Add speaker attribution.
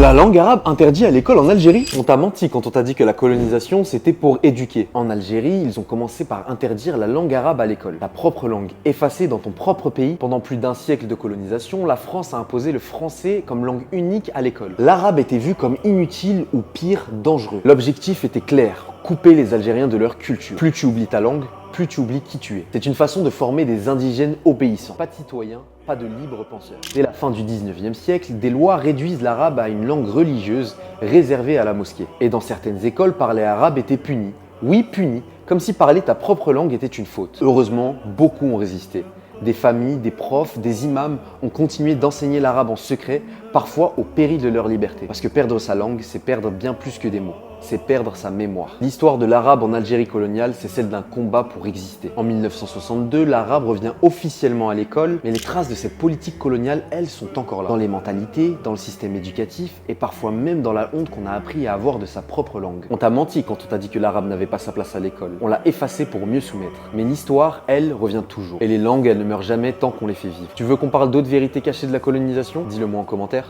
Speaker 1: La langue arabe interdite à l'école en Algérie? On t'a menti quand on t'a dit que la colonisation c'était pour éduquer. En Algérie, ils ont commencé par interdire la langue arabe à l'école. Ta propre langue, effacée dans ton propre pays. Pendant plus d'un siècle de colonisation, la France a imposé le français comme langue unique à l'école. L'arabe était vu comme inutile ou pire, dangereux. L'objectif était clair, couper les Algériens de leur culture. Plus tu oublies ta langue, plus tu oublies qui tu es. C'est une façon de former des indigènes obéissants. Pas de citoyens, pas de libres penseurs. Dès la fin du 19e siècle, des lois réduisent l'arabe à une langue religieuse réservée à la mosquée. Et dans certaines écoles, parler arabe était puni. Oui, puni, comme si parler ta propre langue était une faute. Heureusement, beaucoup ont résisté. Des familles, des profs, des imams ont continué d'enseigner l'arabe en secret, parfois au péril de leur liberté. Parce que perdre sa langue, c'est perdre bien plus que des mots. C'est perdre sa mémoire. L'histoire de l'arabe en Algérie coloniale, c'est celle d'un combat pour exister. En 1962, l'arabe revient officiellement à l'école, mais les traces de cette politique coloniale, elles, sont encore là. Dans les mentalités, dans le système éducatif, et parfois même dans la honte qu'on a appris à avoir de sa propre langue. On t'a menti quand on t'a dit que l'arabe n'avait pas sa place à l'école. On l'a effacé pour mieux soumettre. Mais l'histoire, elle, revient toujours. Et les langues, elles ne meurent jamais tant qu'on les fait vivre. Tu veux qu'on parle d'autres vérités cachées de la colonisation? Dis-le moi en commentaire.